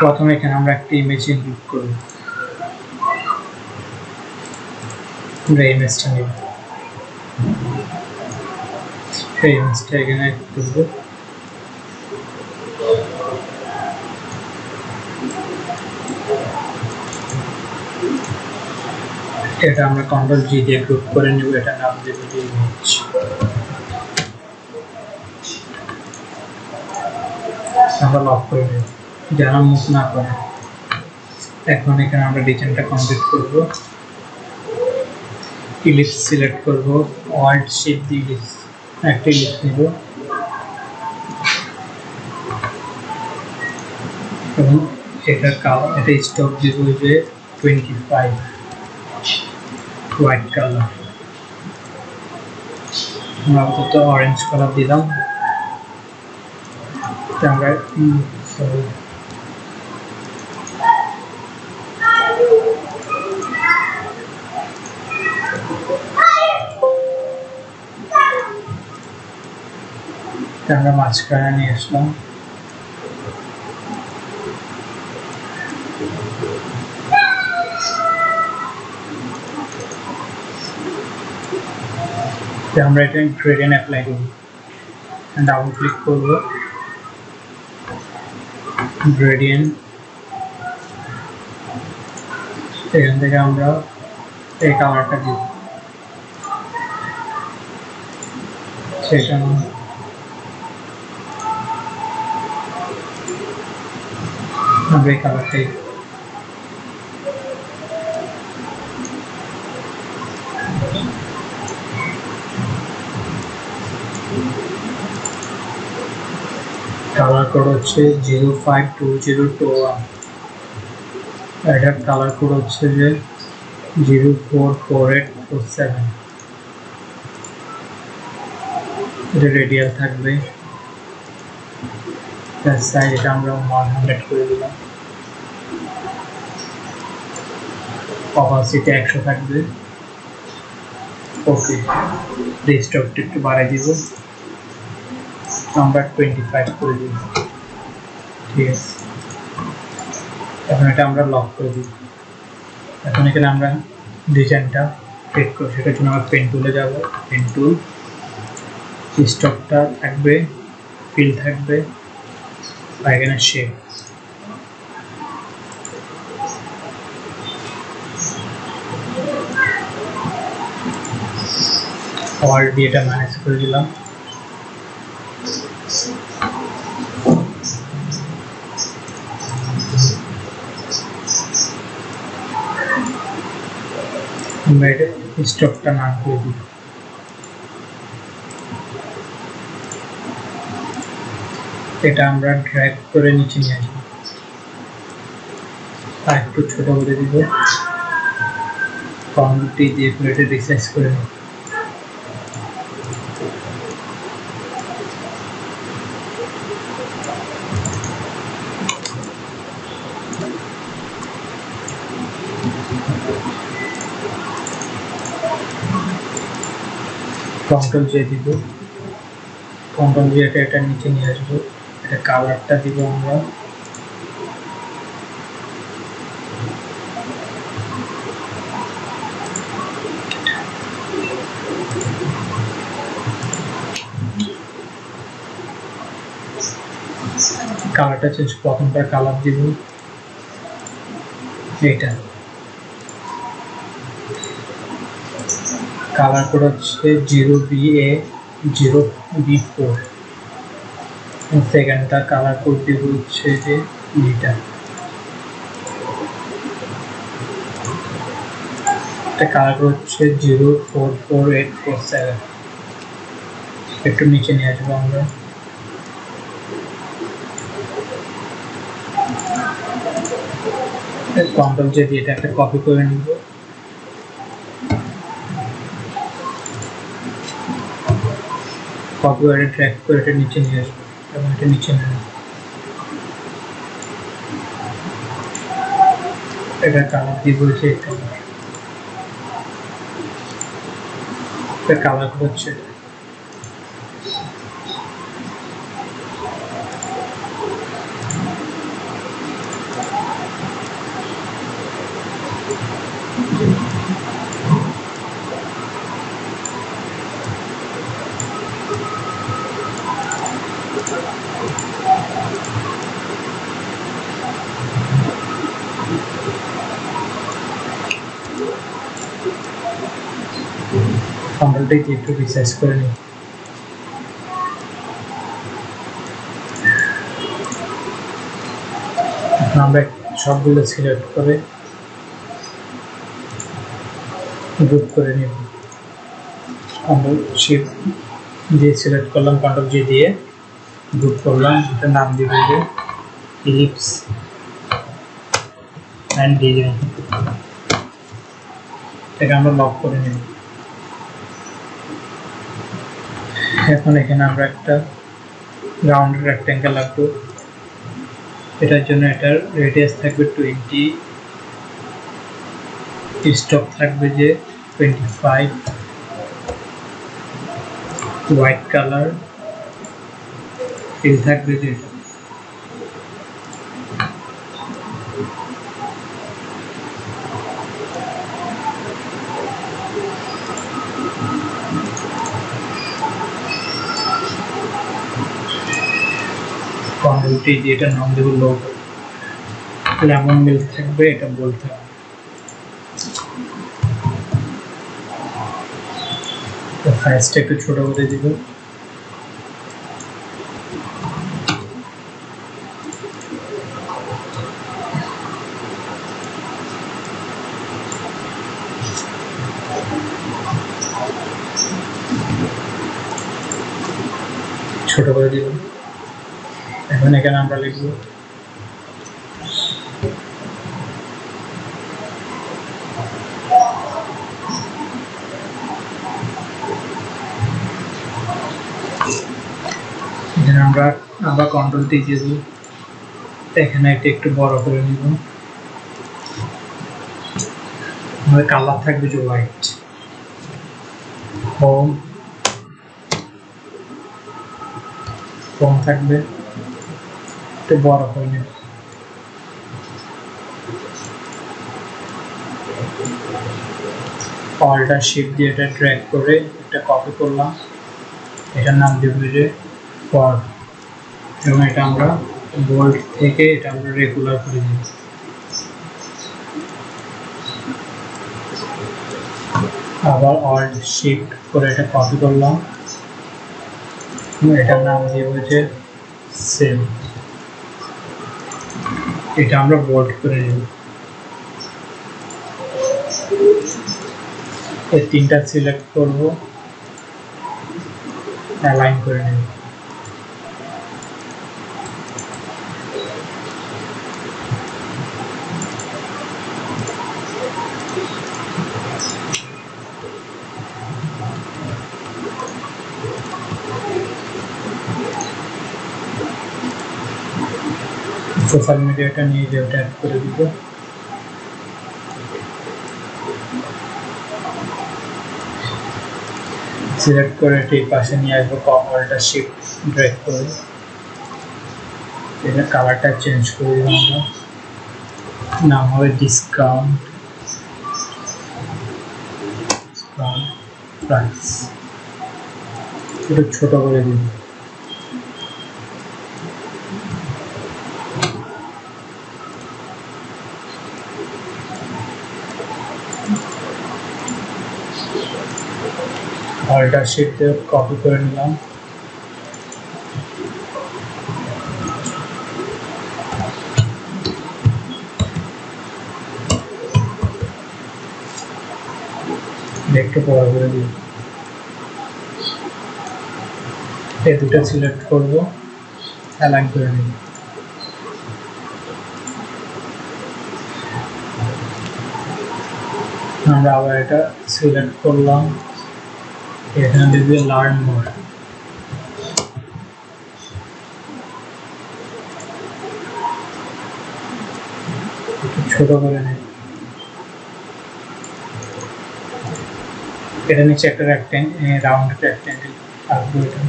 প্রথমে এখানে আমরা একটা ইমেজ ইনক্লুড করব, আমরা ইমেজটা নিব, সেই ইমেজটা এখানে করব। এটা আমরা কন্ট্রোল জি দিয়ে গ্রুপ করে নেব, এটা নাম দেব ইমেজ। আমরা লক করে নেব যেন মুভ না করে। এখন এখানে আমরা ডিজাইনটা কমপ্লিট করব। ইলিপস সিলেক্ট করব, অল্ট শিফট দিয়ে ইলিপস একটা ইলিপস নেব এবং এটা কালার, এটা স্টক দিব যে 25 হোয়াইট কালার। আমরা আপাতত অরেঞ্জ কালার দিলাম। আমরা সরি আমরা মাঝখানে নিয়ে আসলাম। আমরা এটা গ্রেডিয়েন্ট অ্যাপ্লাই করব, ডাবল ক্লিক করব, গ্রেডিয়েন্ট, এখান থেকে আমরা এই কালারটা দিব, সেটা আমরা এই কালারটাই কালার কোড হচ্ছে 052021, এটার কালার কোড হচ্ছে যে 044847। এটা রেডিয়াল থাকবে, সাইজ এটা আমরা 100 করে দিলাম, অপাসিটি 100 থাকবে। ওকে, রেস্টকটা একটু বাড়াই দিব, আমরা 25 করে দিব, ঠিক আছে। এখন এটা আমরা লক করে দিব। এখন এখানে আমরা ডিজাইনটা ক্রিয়েট করব, সেটার জন্য আমরা পেন টুলে যাব, পেন টুল, স্টকটা থাকবে, ফিল থাকবে, আর এখানে শেপ। অল দিয়ে এটা ম্যানেজ করে দিলাম। আমরা এটা স্টকটা নাম করে দিব। এটা আমরা ড্র্যাগ করে নিচে নিয়ে আসবো, আর একটু ছোট করে দিব, কন্ট্রোল টি দিয়ে এটা রিসাইজ করে নেব। কন্ট্রোল জে দিব, কন্ট্রোল জে এটা নিচে নিয়ে আসবো, এটা কালারটা দিব আমরা কালারটা চেঞ্জ, প্রথমটা কালার দিব এইটা, কালার কোড হচ্ছে 0BA0B4। সেকেন্ডটা কালার কোড দিব হচ্ছে যে এইটা, এটা কালার কোড হচ্ছে 0444847। একটু নিচে নিয়ে আসবো আমরা। কন্ট্রোল জে দিয়ে এটা একটা কপি করে নিব, কপি করে ড্র্যাগ করে এটা নিচে নিয়ে আসবো এবং এটা নিচে নিয়ে আসবো। এটা কালার দিব হচ্ছে এটা কালার হচ্ছে কন্ট্রোলটাই দিয়ে একটু রিসাইজ করে নিই। আমরা সবগুলো সিলেক্ট করে গ্রুপ করে নিব। কন্ট্রোল শিফট দিয়ে সিলেক্ট করলাম, কন্ট্রোল জি দিয়ে গ্রুপ করলাম। এটা নাম দিব যে ইলিপস অ্যান্ড ডিজাইন। এটাকে আমরা লক করে নিব। এখন এখানে আমরা একটা রাউন্ড রেক্ট্যাঙ্গেল রাখবো। এটার জন্য এটার রেডিয়াস থাকবে 20, স্টক থাকবে যে 25, হোয়াইট কালার, ফিল থাকবে যে এটা। কন্ট্রোলটি দিয়ে এটা নাম দেবো লোগো। লেমন মিল্ক থাকবে, এটা বলতে হবে। সাইজটা একটু ছোট করে দিব। ছোট করে দিব। এখন এখানে আমরা লিখব এখানে আমরা কন্ট্রোল টি দিয়ে দিব। এখানে এটা একটু বড় করে নিব। আমাদের কালার থাকবে যে হোয়াইট। হোম থাকবে, একটু বড় করে নেব। অল্টার শিফট দিয়ে এটা ড্র্যাগ করে এটা কপি করলাম। এটার নাম দিব যে ফন্ট এবং এটা আমরা বোল্ড থেকে এটা আমরা রেগুলার করে দিব। আবার অল্ট শিফট করে এটা কপি করলাম, এটার নাম দিব যে সেভ। এটা আমরা বোল্ড করে নেব। এই তিনটা সিলেক্ট করব, অ্যালাইন করে নেব। সোশ্যাল মিডিয়াটা নিয়ে যে ওটা অ্যাড করে দিব। সিলেক্ট করে ঠিক পাশে নিয়ে আসবো, অল্টার শিফট ড্র্যাগ করে এটা কালারটা চেঞ্জ করে দিব। আমরা নাম হবে ডিসকাউন্ট প্রাইস, একটু ছোট করে দিব। অল্টার শিট দিয়ে কপি করে নিলাম। একটু বড় করে দিই। এই দুটো সিলেক্ট করব, অ্যালাইন করে নিব। আমরা আবার এটা সিলেক্ট করলাম, এখানে দিব লার্ন মোর। ছোট করে নেব। এটা নিচে একটা রাউন্ড রেক্ট্যাঙ্গেল আঁকবো। এটা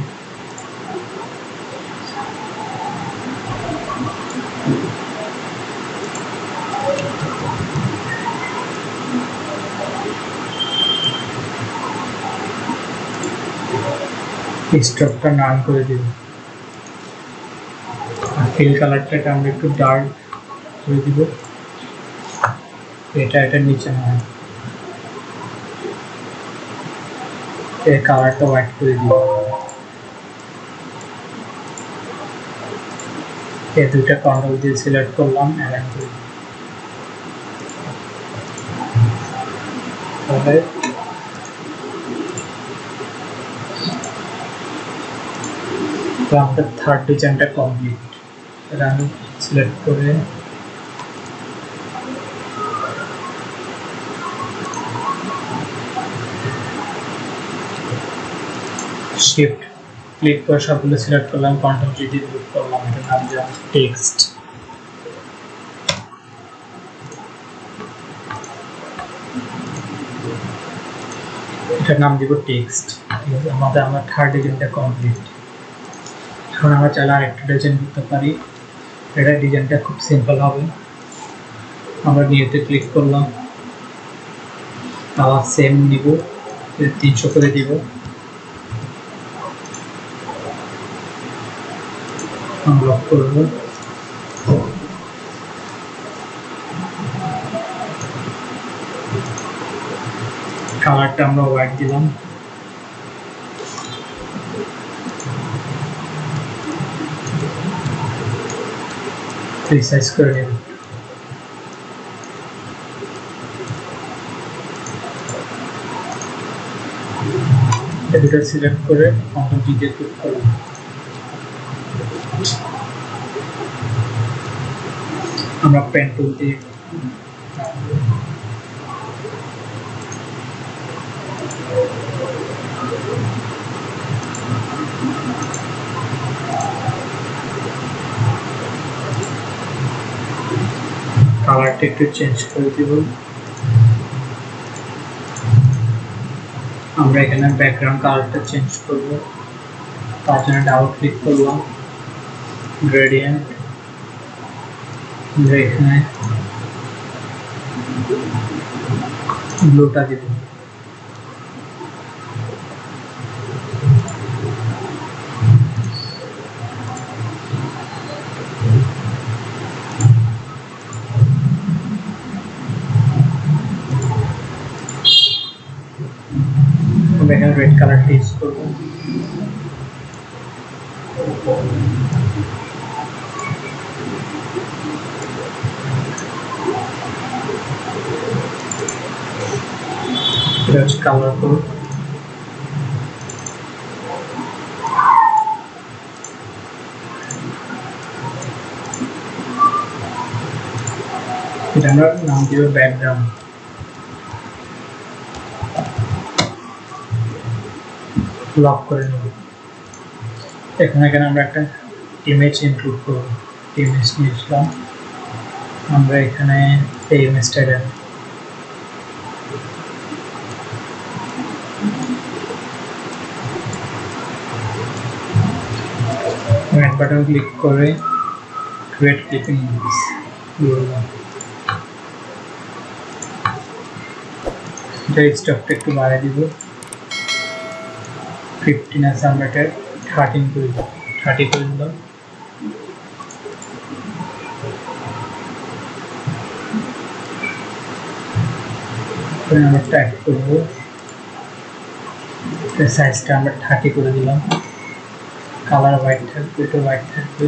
স্ট্রোকটা নান করে দিব। ফিল কালারটাকে আমরা একটু ডার্ক করে দিব। এটা নিচে না, এই কালারটা হোয়াইট করে দিব। এই দুইটা কন্ট্রোল দিয়ে সিলেক্ট করলাম, অ্যালাইন করে দিব। তাহলে আমাদের থার্ড ডিজাইনটা কমপ্লিট। এটা আমি সিলেক্ট করে শিফট ক্লিক করে সবগুলো সিলেক্ট করলাম, কন্ট্রোল জি দিয়ে ক্লিক করলাম। এটার নাম দিলাম টেক্সট। এটার নাম দিব টেক্সট। ঠিক আছে, আমার থার্ড ডিজাইনটা কমপ্লিট। এখন আমরা চাইলে আরেকটা ডিজাইন করতে পারি। এটা ডিজাইনটা খুব সিম্পল হবে। আমরা নিউতে ক্লিক করলাম, আবার সেম নিব, 300 করে দিব। আনলক করব। কালারটা আমরা হোয়াইট দিলাম। রিসাইজ করে নেব। এডিটর সিলেক্ট করে কন্ট্রোল জি দিয়ে ক্লিক করব। আমরা পেন টুল দিয়ে কালারটা একটু চেঞ্জ করে দিব। আমরা এখানে ব্যাকগ্রাউন্ড কালারটা চেঞ্জ করব। তার জন্য ডাবল ক্লিক করলাম, গ্রেডিয়েন্ট, এখানে ব্লুটা দিব। এখানে রেড কালারটা ইউজ করবো। এটা হচ্ছে কালার কোড। এটা আমরা নাম দিব ব্যাকগ্রাউন্ড। লক করে নেব। এখানে আমরা একটা ইমেজ ইনক্লুড করব। ইমেজ নিয়েছিলাম, আমরা এখানে এই ইমেজটা দেব। রাইট বাটন ক্লিক করে ক্রিয়েট ক্লিপিং ইমেজ বললাম। এটা স্টকটা একটু বাড়িয়ে দিব। 15 আছে, আমরা এটা 30 করে দিব। 30 করে দিলাম। আমরা টাইপ করব সাইজটা আমরা 30 করে দিলাম। কালার হোয়াইট থাকবে, একটু হোয়াইট থাকবে।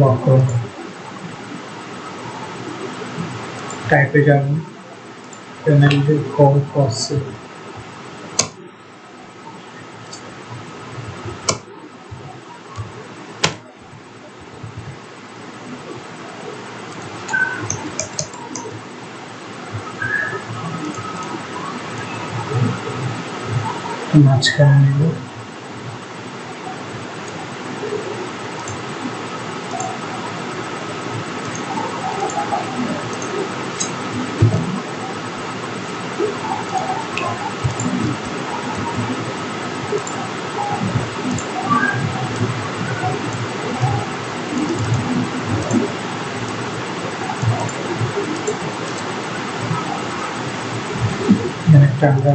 লক করুন, টাইপে যাবেন, পেনাল্টি কল করছে। মাঝখানে নেব, একটা আমরা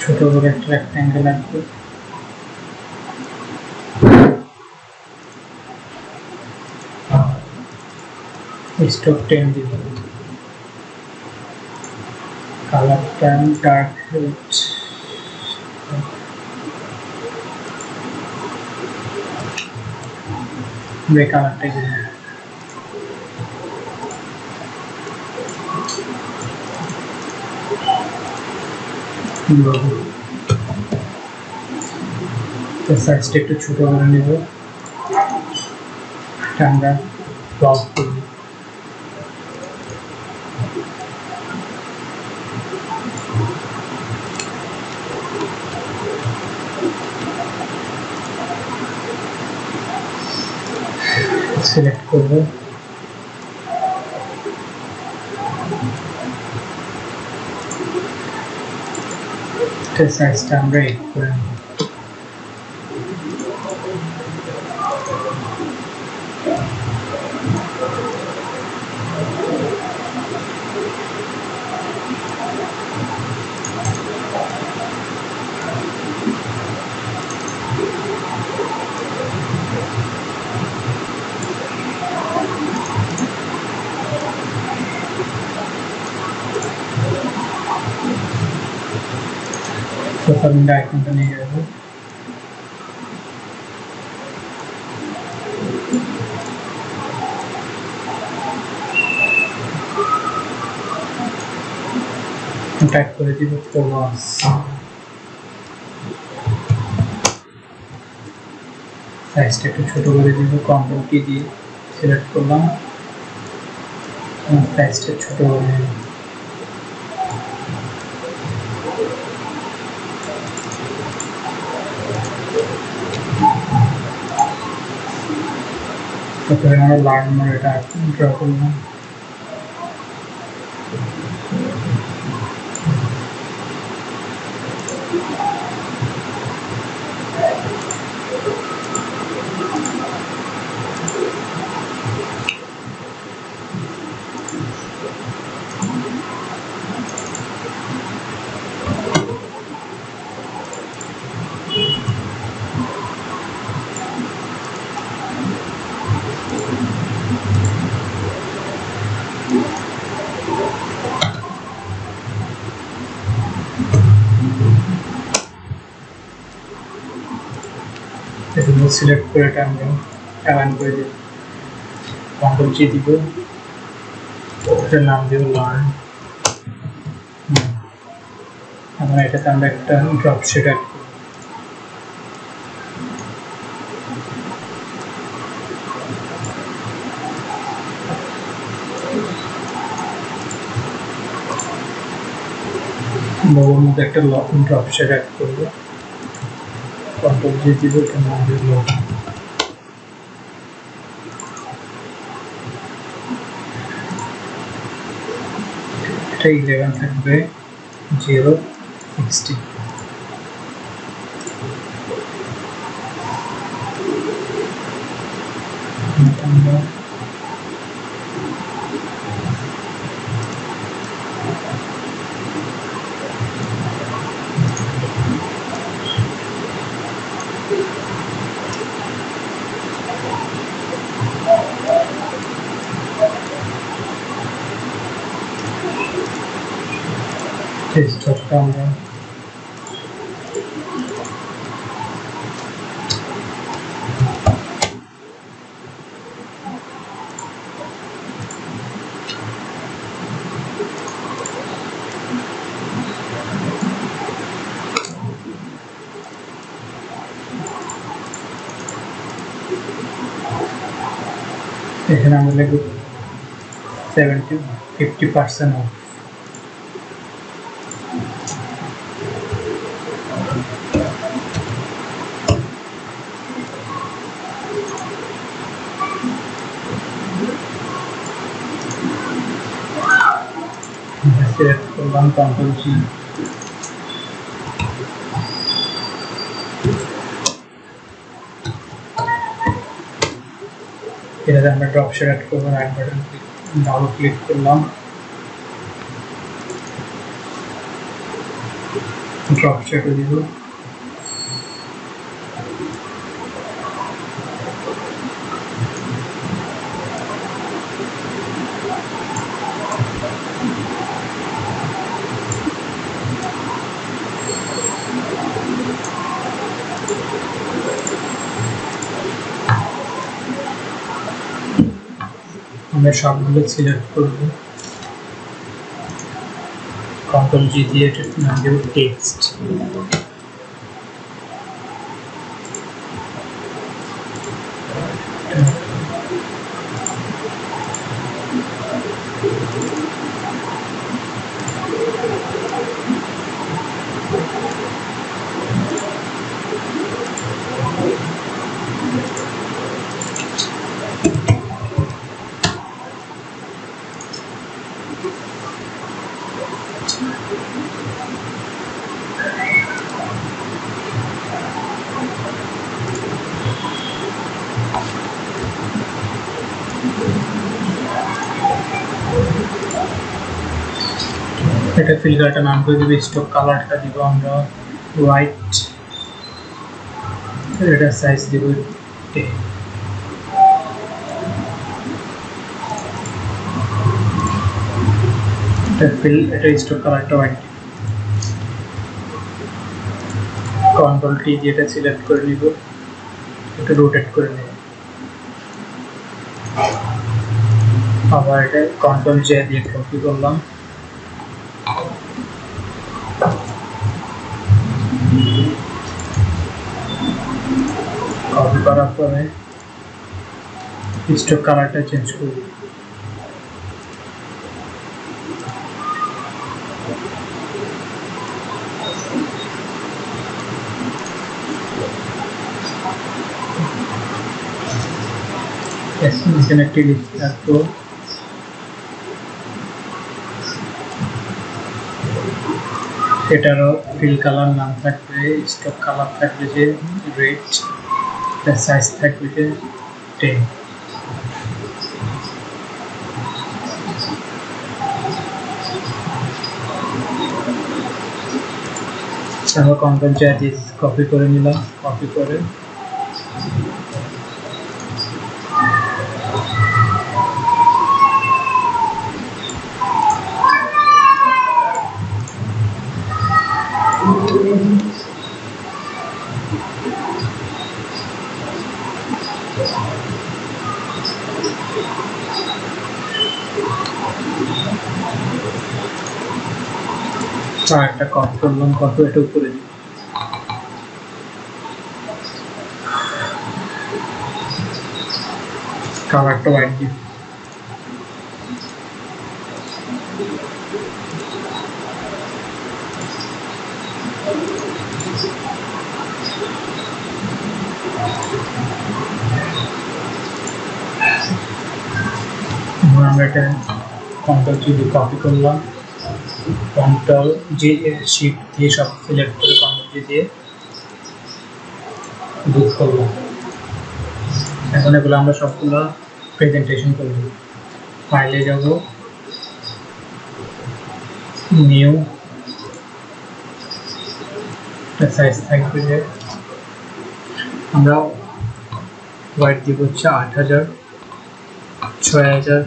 ছোট করে একটা রেক্ট্যাঙ্গেল আঁকবো। স্ট্রোক 10 দিব, কালারটা ডার্ক রেড, গ্রে কালারটা দিব। সাইজটা একটু ছোট করে নেব, আমরা ব্লক করব। সিলেক্ট করব, সাইজটা আমরা 8 করে নেব। সোশ্যাল মিডিয়া আইকনটা নিয়ে যাব, টাইপ করে দিব ফলোয়ার্স। সাইজটা একটু ছোট করে দিব, কন্ট্রোল কি দিয়ে সিলেক্ট করলাম, সাইজটা ছোট করে দিব। তারপরে আমরা লার্ন মোড এটা ড্র করলাম, এগুলো সিলেক্ট করে এটা আমরা অ্যালাইন করে দেব, কন্ট্রোল জি দিব, এটার নাম দেব লার্ন। আমরা এটাতে আমরা একটা ড্রপ শেড অ্যাড করব, লোগোর মধ্যে একটা ড্রপ শেড অ্যাড করব, কন্ট্রোল জি দিব, এটার নাম দেব লোগো। এটা 11 থাকবে, 0 60। টেক্সটটা আমরা এখানে আমরা লিখব 50% অফ। সিলেক্ট করলাম কন্ট্রোল জি, এটাতে আমরা ড্রপ শেড অ্যাড করবো। রাইট বাটন ডাবল ক্লিক করলাম, ড্রপ শেডও দিব। আমরা সবগুলো সিলেক্ট করব, কন্ট্রোল জি দিয়ে এটার নাম দেব টেক্সট। এটা ফিল্টারটা নাম করে দিব স্টক, কালারটা দিব আমরা হোয়াইট, এটা সাইজ দিব 10। এটা স্টক কালারটা হোয়াইট। কন্ট্রোল টি দিয়ে এটা সিলেক্ট করে নিব, এটা রোটেট করে নেব। আবার এটা কন্ট্রোল জে দিয়ে কপি করলাম, কপি করার পরে স্টক কালারটা চেঞ্জ করব। এখানে একটি লিস্ট রাখবো, এটারও ফিল কালার নাম থাকবে, স্টক কালার থাকবে যে রেড, সাইজ থাকবে যে 10। তারপর কন্ট্রোল জে দিয়ে কপি করে নিলাম, কপি করে একটা কপি করলাম, কপি এটা উপরে দিই, কালারটা হোয়াইট দিই। আমরা এটা কন্ট্রোল জি দিয়ে কপি করলাম, কন্ট্রোল জি শিফট দিয়ে সব সিলেক্ট করে কন্ট্রোল জি দিয়ে বুক করলাম। এখন এগুলো আমরা সবগুলো প্রেজেন্টেশন করব। ফাইলে যাব, নিউ, সাইজ থাকবে যে আমরা হোয়াইট দিব হচ্ছে 8000, 6000,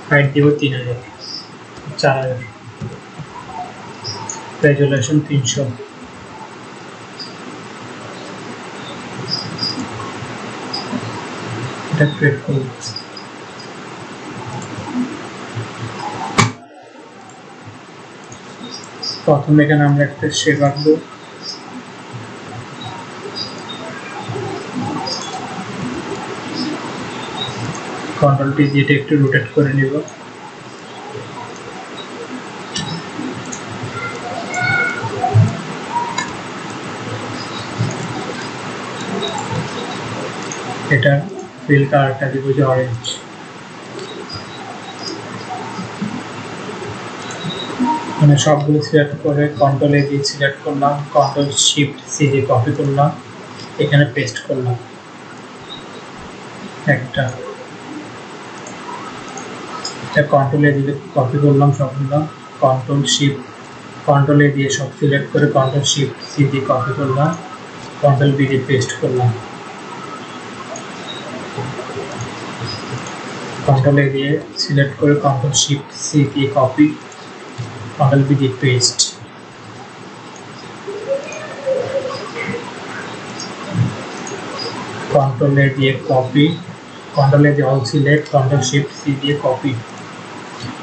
হাইট দিব 3000, 4000, রেজুলেশন 300। এটা ক্রিয়েট করব। প্রথমে এখানে আমরা একটা শেপ আঁকবো। কন্ট্রোল টি দিয়ে একটু রোটেট করে নিব। এটা ফিল কালারটা দিব যে অরেঞ্জ। মানে সবগুলো সিলেক্ট করে কন্ট্রোল এ দিয়ে সিলেক্ট করলাম, কন্ট্রোল শিফট সি দিয়ে কপি করলাম, এখানে পেস্ট করলাম একটা। এটা কন্ট্রোল এ দিয়ে কপি করলাম সবগুলো, কন্ট্রোল এ দিয়ে সব সিলেক্ট করে কন্ট্রোল শিফট সি দিয়ে কপি করলাম, কন্ট্রোল বি দিয়ে পেস্ট করলাম। কন্ট্রোল এ দিয়ে সিলেক্ট করে কন্ট্রোল শিফট সি দিয়ে কপি, কন্ট্রোল বি দিয়ে পেস্ট। কন্ট্রোল এ দিয়ে কপি, কন্ট্রোল এ দিয়ে all select, control shift C দিয়ে কপি,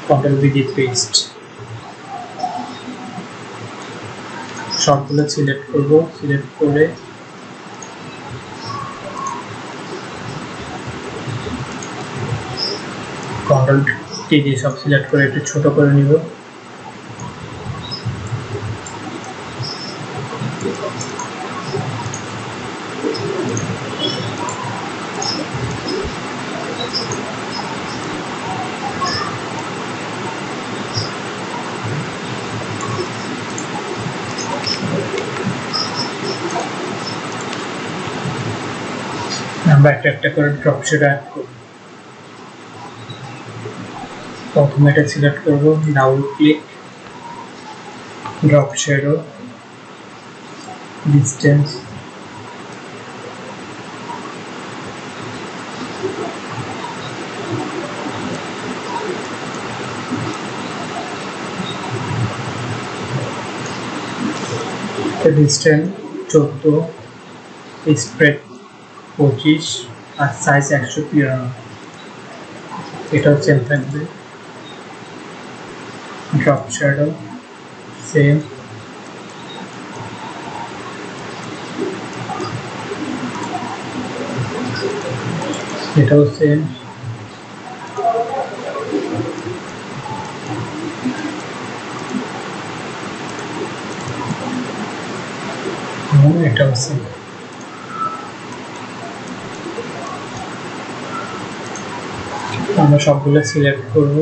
কন্ট্রোল বি দিয়ে পেস্ট। সবগুলো সিলেক্ট করব, সিলেক্ট করে কন্ট্রোল টি দিয়ে সব সিলেক্ট করে একটু ছোট করে নিব। আমরা একটা একটা করে ড্রপ শেড অ্যাড করব। প্রথমে এটা সিলেক্ট করব, double click, drop shadow, distance, distance 14, spread 25 আর সাইজ 193। এটাও সেম থাকবে। ড্রপ শ্যাডো সেম, এটাও সেম, এটাও সেম। আমরা সবগুলো সিলেক্ট করব,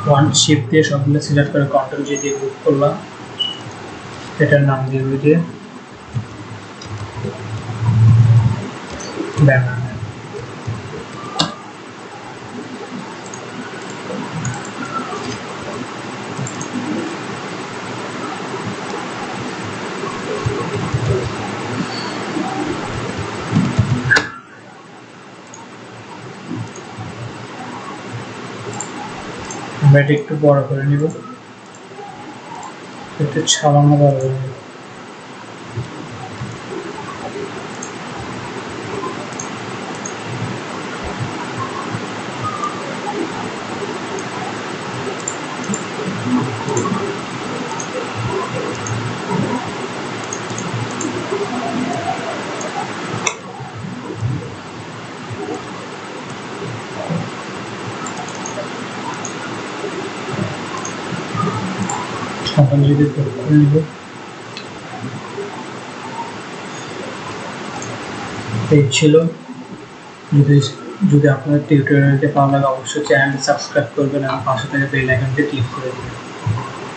ওয়ান শিফট দিয়ে সবগুলো সিলেক্ট করে কন্ট্রোল জি দিয়ে গ্রুপ করলাম। এটার নাম দিব যে ব্যানার। আমরা এটা একটু বড় করে নিব, একটু সামান্য বড় করে নিব। এখন যদি করে নিব, এই ছিল। যদি আপনার টিউটোরিয়ালটি ভালো লাগে অবশ্যই চ্যানেলটি সাবস্ক্রাইব করবেন এবং পাশে থেকে বেল আইকনটি ক্লিক করে দেবেন।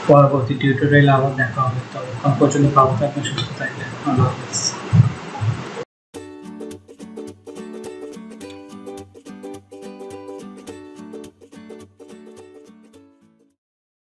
পরবর্তী টিউটোরিয়ালে আবার দেখা হবে। ততক্ষণ পর্যন্ত ভালো থাকবেন, সুস্থ থাকবেন। আল্লাহ হাফেজ।